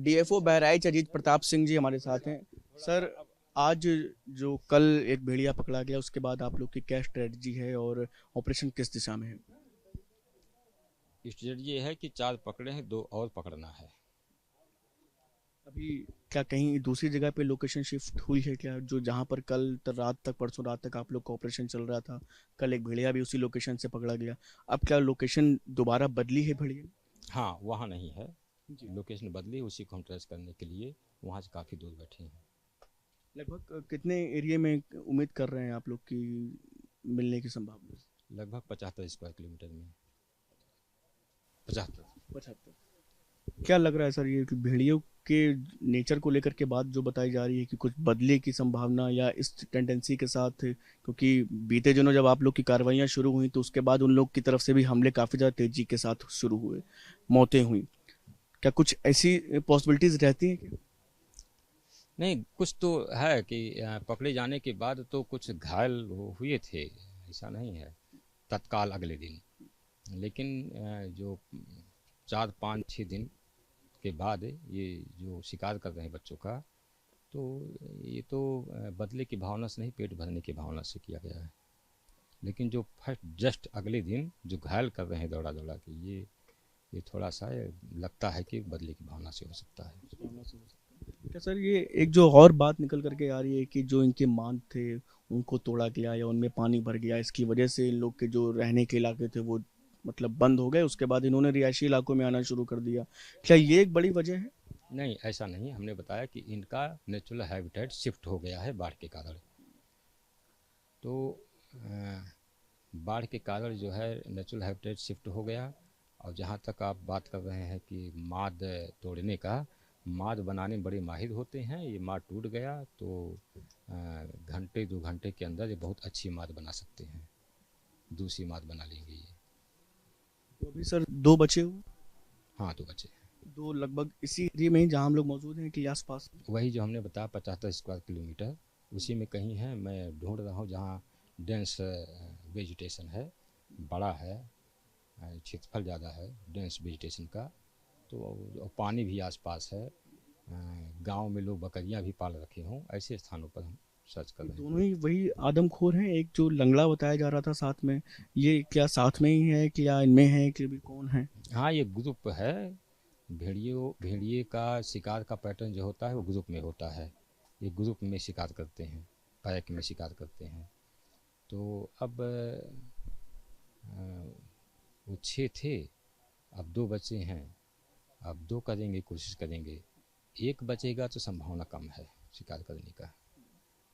DFO Bahraich Ajit Pratap Singh ji हमारे साथ हैं। सर, आज जो कल एक भेड़िया पकड़ा गया उसके बाद आप लोग की क्या स्ट्रेटजी है और ऑपरेशन किस दिशा में है? स्ट्रेटजी ये है कि 4 पकड़े हैं, 2 और पकड़ना है। अभी क्या कहीं दूसरी जगह पे लोकेशन शिफ्ट हुई है क्या, जो जहाँ पर कल रात तक परसों रात तक आप लोग का ऑपरेशन चल रहा था? कल एक भेड़िया भी उसी लोकेशन से पकड़ा गया। अब क्या लोकेशन दोबारा बदली है भेड़िया? हाँ, वहाँ नहीं है। जी। लोकेशन बदली, उसी को हम ट्रेस करने के लिए वहाँ से काफ़ी दूर बैठे हैं। लगभग कितने एरिया में उम्मीद कर रहे हैं आप लोग की मिलने की संभावना? लगभग 75 स्क्वायर किलोमीटर में। 75। 75। क्या लग रहा है सर, ये कि भेड़ियों के नेचर को लेकर के बात जो बताई जा रही है कि कुछ बदले की संभावना या इस टेंडेंसी के साथ, क्योंकि बीते दिनों जब आप लोग की कार्रवाइयाँ शुरू हुई तो उसके बाद उन लोग की तरफ से भी हमले काफ़ी ज़्यादा तेजी के साथ शुरू हुए, मौतें हुई। क्या कुछ ऐसी पॉसिबिलिटीज रहती हैं क्या? नहीं, कुछ तो है कि पकड़े जाने के बाद तो कुछ घायल हुए थे, ऐसा नहीं है तत्काल अगले दिन। लेकिन जो 4 5 6 दिन के बाद ये जो शिकार कर रहे हैं बच्चों का, तो ये तो बदले की भावना से नहीं, पेट भरने की भावना से किया गया है। लेकिन जो फर्स्ट जस्ट अगले दिन जो घायल कर रहे हैं दौड़ा दौड़ा के, ये थोड़ा सा लगता है कि बदले की भावना से हो सकता है। क्या सर, ये एक जो और बात निकल करके आ रही है कि जो इनके मान थे उनको तोड़ा गया या उनमें पानी भर गया, इसकी वजह से इन लोग के जो रहने के इलाके थे वो मतलब बंद हो गए, उसके बाद इन्होंने रिहायशी इलाकों में आना शुरू कर दिया। क्या ये एक बड़ी वजह है? नहीं, ऐसा नहीं, हमने बताया कि इनका नेचुरल हैबिटेट शिफ्ट हो गया है बाढ़ के कारण। तो अ, बाढ़ के कारण जो है नेचुरल हैबिटेट शिफ्ट हो गया। और जहाँ तक आप बात कर रहे हैं कि माद तोड़ने का, माद बनाने में बड़े माहिर होते हैं। ये माद टूट गया तो घंटे 2 घंटे के अंदर ये बहुत अच्छी माद बना सकते हैं। दूसरी माद बना लेंगे ये। तो अभी सर दो बचे हुए, हाँ, 2 बचे। दो लगभग इसी एरिया में ही जहाँ हम लोग मौजूद हैं कि आसपास? वही जो हमने बताया 75 स्क्वायर किलोमीटर, उसी में कहीं है। मैं ढूंढ रहा हूँ जहाँ डेंस वेजिटेशन है, बड़ा है, क्षेत्रफल ज़्यादा है डेंस वेजिटेशन का। तो और पानी भी आसपास है। गांव में लोग बकरियां भी पाल रखे हों, ऐसे स्थानों पर हम सर्च कर ये रहे हैं। दोनों ही वही आदमखोर हैं? एक जो लंगड़ा बताया जा रहा था साथ में, ये क्या साथ में ही है कि या इनमें है कि भी कौन है? हाँ, ये ग्रुप है। भेड़िए का शिकार का पैटर्न जो होता है वो ग्रुप में होता है। ये ग्रुप में शिकार करते हैं, पैक में शिकार करते हैं। तो अब वो 6 थे, अब 2 बचे हैं। अब 2 करेंगे, कोशिश करेंगे। एक बचेगा तो संभावना कम है शिकार करने का।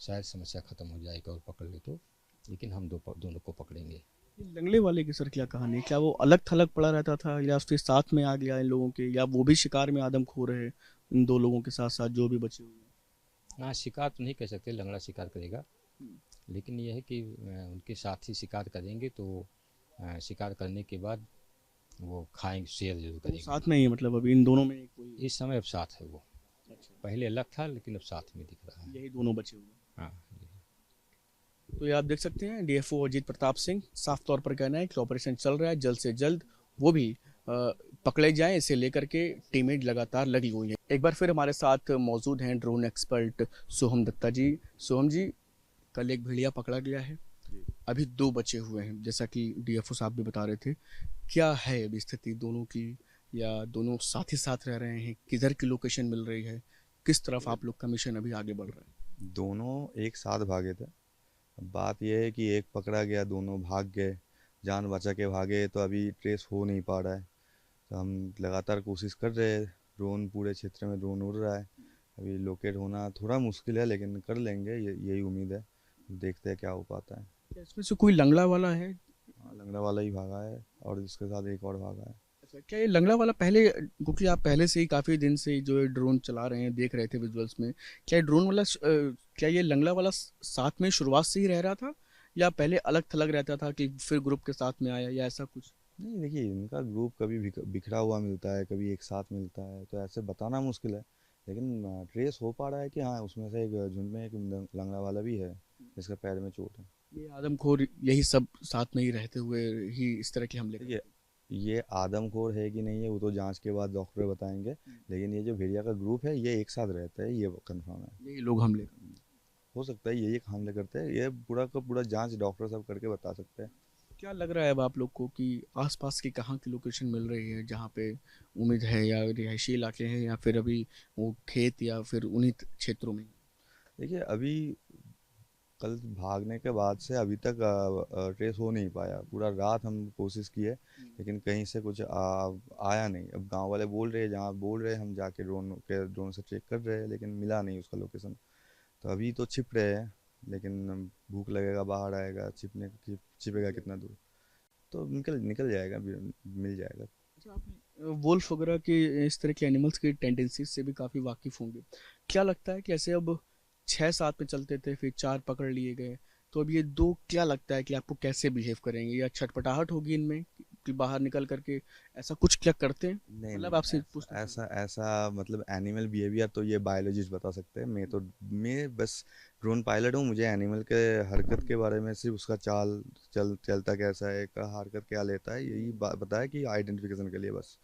शायद समस्या ख़त्म हो जाए एक और पकड़ ले तो। लेकिन हम दोनों को पकड़ेंगे। ये लंगड़े वाले की सर क्या कहानी है? क्या वो अलग थलग पड़ा रहता था या फिर साथ में आ गया इन लोगों के, या वो भी शिकार में आदमखोर है इन दो लोगों के साथ साथ जो भी बचे हुए हाँ, शिकार तो नहीं कह सकते, लंगड़ा शिकार करेगा। हैं? लेकिन यह है कि उनके साथ ही शिकार करेंगे तो शिकार करने के बाद वो खाएंगे, शेयर जरूर तो वो करेंगे। साथ में ही है, मतलब अभी इन दोनों में कोई? इस समय अब साथ है वो। अच्छा, पहले अलग था लेकिन अब साथ में दिख रहा है। यही दोनों बचे हुए हैं। हाँ। तो ये आप देख सकते हैं डीएफओ अजीत प्रताप सिंह साफ तौर पर कहना है कि ऑपरेशन चल रहा है, जल्द से जल्द वो भी पकड़े जाएं, इसे लेकर के टीमें लगातार लगी हुई हैं। एक बार फिर हमारे साथ मौजूद हैं ड्रोन एक्सपर्ट सोहम दत्ता जी। सोहम जी, कल एक भेड़िया पकड़ा गया है, जी। अभी दो बचे हुए हैं जैसा कि डीएफओ साहब भी बता रहे थे। क्या है अभी स्थिति दोनों की, या दोनों साथ ही साथ रह रहे हैं? किधर की लोकेशन मिल रही है? किस तरफ आप लोग का मिशन अभी आगे बढ़ रहा है? दोनों एक साथ भागे थे। अब बात यह है कि एक पकड़ा गया, दोनों भाग गए, जान बचा के भागे, तो अभी ट्रेस हो नहीं पा रहा है। तो हम लगातार कोशिश कर रहे हैं। ड्रोन पूरे क्षेत्र में ड्रोन उड़ रहा है। अभी लोकेट होना थोड़ा मुश्किल है लेकिन कर लेंगे, यही उम्मीद है। देखते हैं क्या हो पाता है। क्या इसमें से कोई लंगड़ा वाला है? हाँ, लंगड़ा वाला ही भागा है और इसके साथ एक और भागा है। अच्छा, क्या ये लंगड़ा वाला पहले, क्योंकि आप पहले से ही काफी दिन से जो ये ड्रोन चला रहे हैं, देख रहे थे विजुअल्स में, क्या ये ड्रोन वाला क्या ये लंगड़ा वाला साथ में शुरुआत से ही रह रहा था, या पहले अलग थलग रहता था कि फिर ग्रुप के साथ में आया, या ऐसा कुछ? नहीं, देखिए, इनका ग्रुप कभी बिखरा हुआ मिलता है, कभी एक साथ मिलता है, तो ऐसे बताना मुश्किल है। लेकिन ट्रेस हो पा रहा है कि हाँ, उसमें से एक झुंड में एक लंगड़ा वाला भी है जिसका पैर में चोट है। ये आदमखोर यही सब साथ में ही रहते हुए ही इस तरह के हमले देखिए, करते हैं? ये आदमखोर है कि नहीं है वो तो जांच के बाद डॉक्टर बताएंगे, लेकिन ये जो भेड़िया का ग्रुप है ये एक साथ रहता है, ये कंफर्म है। यही लोग हमले हो सकता है यही हमले करते हैं, ये पूरा का पूरा जांच डॉक्टर सब करके बता सकते हैं। क्या लग रहा है अब आप लोग को कि आसपास की कहाँ की लोकेशन मिल रही है जहाँ पे उम्मीद है, या रिहायशी इलाके हैं या फिर अभी वो खेत या फिर उन्हीं क्षेत्रों में? देखिए अभी कल भागने के बाद से अभी तक ट्रेस हो नहीं पाया, पूरा रात हम कोशिश किए लेकिन कहीं से कुछ आया नहीं। अब गांव वाले बोल रहे हैं, जहाँ बोल रहे हैं हम जाके ड्रोन से चेक कर रहे हैं लेकिन मिला नहीं उसका लोकेशन। तो अभी तो छिप रहे हैं, लेकिन भूख लगेगा बाहर आएगा, छिपेगा कितना दूर, तो निकल निकल जाएगा, मिल जाएगा। अच्छा, आप वुल्फ वगैरह के इस तरह के एनिमल्स की टेंडेंसीज से भी काफ़ी वाकिफ़ होंगे। क्या लगता है कि ऐसे अब 6-7 में चलते थे फिर 4 पकड़ लिए गए, तो अब ये 2 क्या लगता है कि आपको कैसे बिहेव करेंगे, या छटपटाहट होगी इनमें कि बाहर निकल करके ऐसा कुछ क्या करते हैं? नहीं मतलब नहीं, आपसे ऐसा पूछना चाह रहा ऐसा ऐसा मतलब एनिमल बिहेवियर तो ये बायोलॉजिस्ट बता सकते हैं। मैं बस ड्रोन पायलट हूँ, मुझे एनिमल के हरकत हूँ। के बारे में, सिर्फ उसका चलता कैसा है, का हरकत क्या लेता है, यही बताया कि आइडेंटिफिकेशन के लिए बस।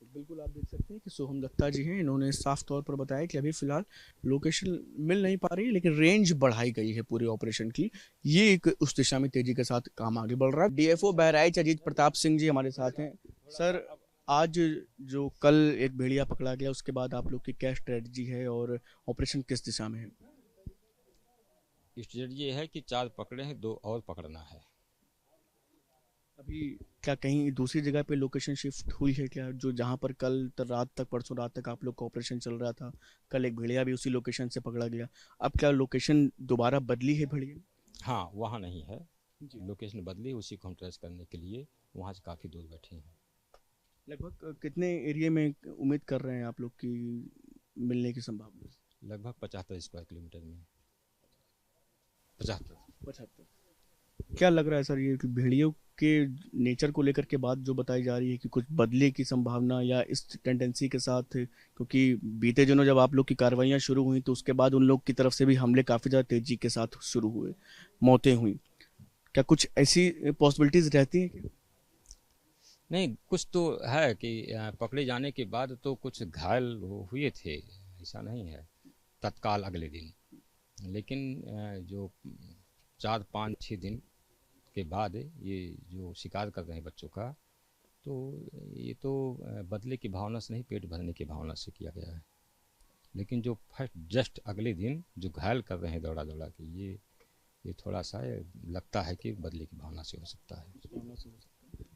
बिल्कुल, आप देख सकते हैं कि सोहम दत्ता जी हैं, इन्होंने साफ तौर पर बताया कि अभी फ़िलहाल लोकेशन मिल नहीं पा रही है, लेकिन रेंज बढ़ाई गई है पूरे ऑपरेशन की। ये एक उस दिशा में तेज़ी के साथ काम आगे बढ़ रहा है। डीएफओ बहराइच अजीत प्रताप सिंह जी हमारे साथ हैं। सर, आज जो कल एक भेड़िया पकड़ा गया, उसके बाद आप लोग की क्या स्ट्रेटजी है और ऑपरेशन किस दिशा में है? स्ट्रेटजी ये है कि 4 पकड़े हैं, 2 और पकड़ना है। अभी क्या कहीं दूसरी जगह पे लोकेशन शिफ्ट हुई है क्या, जो जहाँ पर कल रात तक, परसों रात तक आप लोग का ऑपरेशन चल रहा था? कल एक भेड़िया भी उसी लोकेशन से पकड़ा गया। अब क्या लोकेशन दोबारा बदली है भेड़िया? हाँ, वहाँ नहीं है, जी। लोकेशन बदली, उसी को हम ट्रेस करने के लिए वहाँ से काफ़ी दूर बैठे हैं। लगभग कितने एरिया में उम्मीद कर रहे हैं आप लोग की मिलने की संभावना? लगभग 75 स्क्वायर किलोमीटर में। 75। 75। क्या लग रहा है सर, ये कि भेड़ियों के नेचर को लेकर के बात जो बताई जा रही है कि कुछ बदले की संभावना या इस टेंडेंसी के साथ, क्योंकि बीते दिनों जब आप लोग की कार्रवाइयाँ शुरू हुई तो उसके बाद उन लोग की तरफ से भी हमले काफ़ी ज़्यादा तेजी के साथ शुरू हुए, मौतें हुई। क्या कुछ ऐसी पॉसिबिलिटीज रहती हैं क्या? नहीं, कुछ तो है कि पकड़े जाने के बाद तो कुछ घायल हुए थे, ऐसा नहीं है तत्काल अगले दिन। लेकिन जो 4-5-6 दिन के बाद ये जो शिकार कर रहे हैं बच्चों का, तो ये तो बदले की भावना से नहीं, पेट भरने की भावना से किया गया है। लेकिन जो फर्स्ट जस्ट अगले दिन जो घायल कर रहे हैं दौड़ा दौड़ा के, ये थोड़ा सा लगता है कि बदले की भावना से हो सकता है।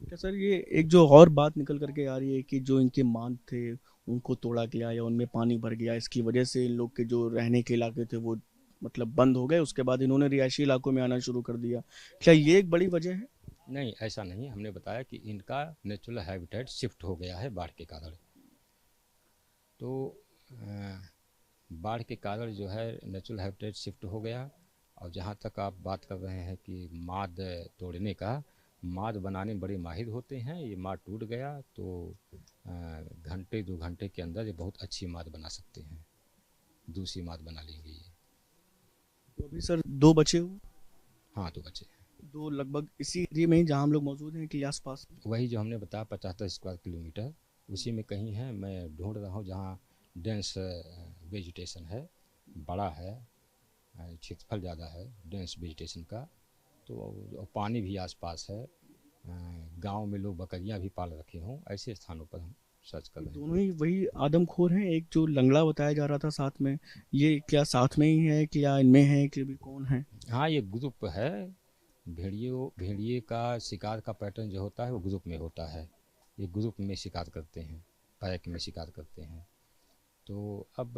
क्या सर, ये एक जो और बात निकल करके आ रही है कि जो इनके बांध थे उनको तोड़ा गया या उनमें पानी भर गया, इसकी वजह से इन लोग के जो रहने के इलाके थे वो मतलब बंद हो गए, उसके बाद इन्होंने रिहायशी इलाकों में आना शुरू कर दिया। क्या ये एक बड़ी वजह है? नहीं, ऐसा नहीं, हमने बताया कि इनका नेचुरल हैबिटेट शिफ्ट हो गया है बाढ़ के कारण। तो बाढ़ के कारण जो है नेचुरल हैबिटेट शिफ्ट हो गया। और जहाँ तक आप बात कर रहे हैं कि माद तोड़ने का, माद बनाने में बड़े माहिर होते हैं। ये माद टूट गया तो घंटे 2 घंटे के अंदर ये बहुत अच्छी माद बना सकते हैं, दूसरी माद बना लेंगे ये। तो अभी सर दो बचे हुए, हाँ, 2 बचे हैं। दो लगभग इसी एरिया में ही जहाँ हम लोग मौजूद हैं कि आसपास? वही जो हमने बताया 75 स्क्वायर किलोमीटर, उसी में कहीं है। मैं ढूंढ रहा हूँ जहाँ डेंस वेजिटेशन है, बड़ा है, क्षेत्रफल ज़्यादा है डेंस वेजिटेशन का। तो और पानी भी आसपास है, गांव में लोग बकरियां भी पाल रखे हों, ऐसे स्थानों पर हम सर्च कर ये रहे हैं। दोनों ही वही आदमखोर हैं? एक जो लंगड़ा बताया जा रहा था साथ में, ये क्या साथ में ही है कि या इनमें है कि भी कौन है? हाँ, ये ग्रुप है। भेड़िए का शिकार का पैटर्न जो होता है वो ग्रुप में होता है। ये ग्रुप में शिकार करते हैं, पैक में शिकार करते हैं। तो अब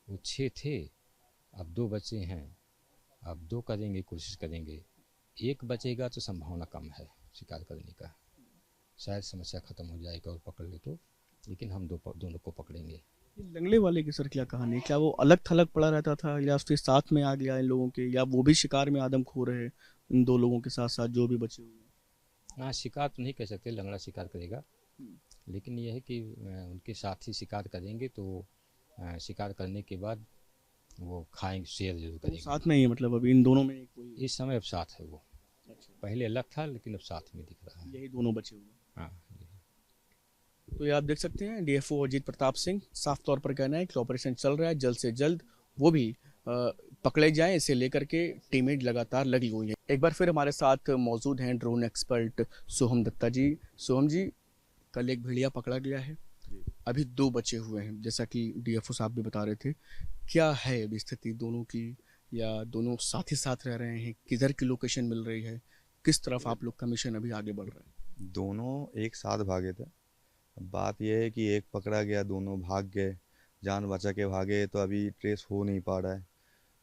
वो 6 थे, अब 2 बचे हैं। अब 2 करेंगे, कोशिश करेंगे। एक बचेगा तो संभावना कम है शिकार करने का, शायद समस्या ख़त्म हो जाएगा और पकड़ ले तो। लेकिन हम दोनों को पकड़ेंगे। ये लंगड़े वाले की सर क्या कहानी है? क्या वो अलग थलग पड़ा रहता था या फिर साथ में आ गया इन लोगों के, या वो भी शिकार में आदमखोर है इन दो लोगों के साथ साथ जो भी बचे हुए हैं? हाँ, शिकार तो नहीं कह सकते, लंगड़ा शिकार करेगा। लेकिन यह है कि उनके साथ ही शिकार करेंगे तो शिकार करने के बाद वो खाएंगे, शेयर जरूर तो वो करेंगे। साथ में ही है, मतलब अभी इन दोनों में एक कोई? इस समय अब साथ है वो। पहले अलग था लेकिन अब साथ में दिख रहा है। यही दोनों बचे हुए हैं। हाँ तो ये आप देख सकते हैं डीएफओ अजीत प्रताप सिंह साफ तौर पर कहना है कि ऑपरेशन चल रहा है, जल्द से जल्द वो भी पकड़े जाएं, इसे लेकर के टीमें लगातार लगी हुई हैं। एक बार फिर हमारे साथ मौजूद हैं ड्रोन एक्सपर्ट सोहम दत्ता जी। सोहम जी, कल एक भेड़िया पकड़ा गया है, अभी दो बचे हुए हैं जैसा कि डीएफओ साहब भी बता रहे थे। क्या है अभी स्थिति दोनों की, या दोनों साथ ही साथ रह रहे हैं, किधर की लोकेशन मिल रही है, किस तरफ आप लोग का मिशन अभी आगे बढ़ रहा है? दोनों एक साथ भागे थे। बात यह है कि एक पकड़ा गया, दोनों भाग गए, जान बचा के भागे, तो अभी ट्रेस हो नहीं पा रहा है।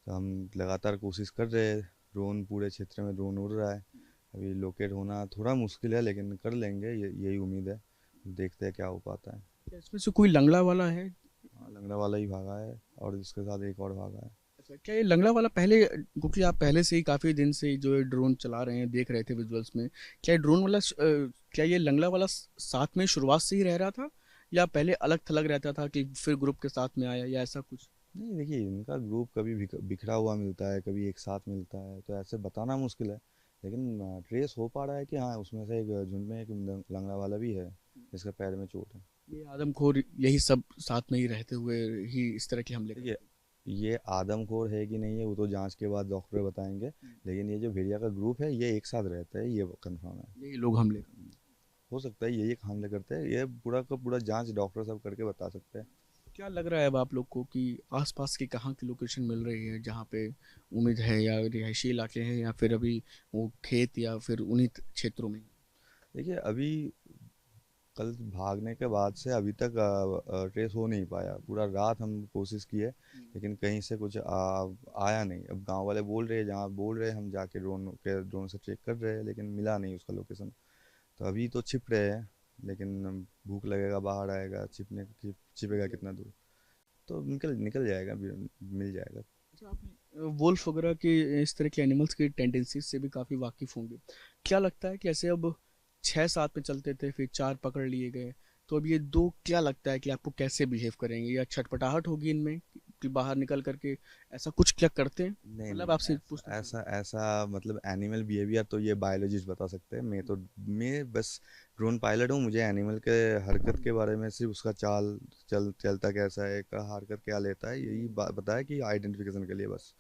तो हम लगातार कोशिश कर रहे हैं, ड्रोन पूरे क्षेत्र में ड्रोन उड़ रहा है। अभी लोकेट होना थोड़ा मुश्किल है लेकिन कर लेंगे, यही उम्मीद है। देखते हैं क्या हो पाता है। क्या इसमें से कोई लंगड़ा वाला है? हाँ, लंगड़ा वाला ही भागा है और इसके साथ एक और भागा है। अच्छा, क्या ये लंगड़ा वाला पहले, क्योंकि आप पहले से ही काफी दिन से जो है ड्रोन चला रहे हैं, देख रहे थे विजुअल्स में, क्या ये ड्रोन वाला क्या ये लंगड़ा वाला साथ में शुरुआत से ही रह रहा था, या पहले अलग थलग रहता था कि फिर ग्रुप के साथ में आया, या ऐसा कुछ? नहीं, देखिए, इनका ग्रुप कभी बिखरा हुआ मिलता है, कभी एक साथ मिलता है, तो ऐसे बताना मुश्किल है। लेकिन ट्रेस हो पा रहा है कि हाँ, उसमें से एक झुंड में एक लंगड़ा वाला भी है जिसके पैर में चोट है। ये आदमखोर यही सब साथ में ही रहते हुए ही इस तरह के हमले देखिए, ये आदमखोर है कि नहीं है वो तो जांच के बाद डॉक्टर बताएंगे, लेकिन ये जो भेड़िया का ग्रुप है ये एक साथ रहता है, ये कंफर्म है। यही लोग हमले हो सकता है यही हमले करते हैं, ये पूरा का पूरा जांच डॉक्टर सब करके बता सकते हैं। क्या लग रहा है अब आप लोग को कि आसपास की कहाँ की लोकेशन मिल रही है जहाँ पे उम्मीद है, या रिहायशी इलाके हैं, या फिर अभी वो खेत, या फिर उन्हीं क्षेत्रों में? देखिए, अभी कल भागने के बाद से अभी तक ट्रेस हो नहीं पाया। पूरा रात हम कोशिश किए लेकिन कहीं से कुछ आया नहीं। अब गांव वाले बोल रहे हैं, जहाँ बोल रहे हैं हम जाके ड्रोन से चेक कर रहे हैं, लेकिन मिला नहीं उसका लोकेशन। तो अभी तो छिप रहे हैं, लेकिन भूख लगेगा, बाहर आएगा, छिपेगा कितना दूर, तो निकल निकल जाएगा, मिल जाएगा। अच्छा, आप वुल्फ वगैरह के इस तरह के एनिमल्स की टेंडेंसीज से भी काफ़ी वाकिफ़ होंगे। क्या लगता है कि ऐसे अब 6 साथ में चलते थे, फिर 4 पकड़ लिए गए, तो अब ये 2 क्या लगता है कि आपको कैसे बिहेव करेंगे, या छटपटाहट होगी इनमें कि बाहर निकल करके ऐसा कुछ क्या करते हैं? नहीं मतलब नहीं, आपसे पूछना चाहूँ। ऐसा ऐसा मतलब एनिमल बिहेवियर तो ये बायोलॉजिस्ट बता सकते हैं। मैं बस ड्रोन पायलट हूँ। मुझे एनिमल के हरकत के बारे में, सिर्फ उसका चलता कैसा है, का हरकत क्या लेता है, यही पता है कि आइडेंटिफिकेशन के लिए बस।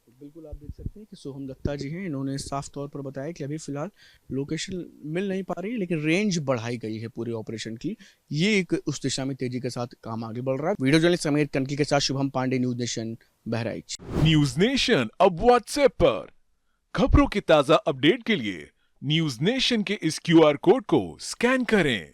बिल्कुल, आप देख सकते हैं कि सोहम दत्ता जी हैं, इन्होंने साफ तौर पर बताया कि अभी फिलहाल लोकेशन मिल नहीं पा रही है, लेकिन रेंज बढ़ाई गई है पूरे ऑपरेशन की। ये एक उस दिशा में तेजी के साथ काम आगे बढ़ रहा है। वीडियो जर्नलिस्ट समीर कनकी के साथ Shubham Pandey, news nation, Bahraich. News nation अब व्हाट्सएप पर खबरों की ताजा अपडेट के लिए न्यूज नेशन के इस क्यूआर कोड को स्कैन करें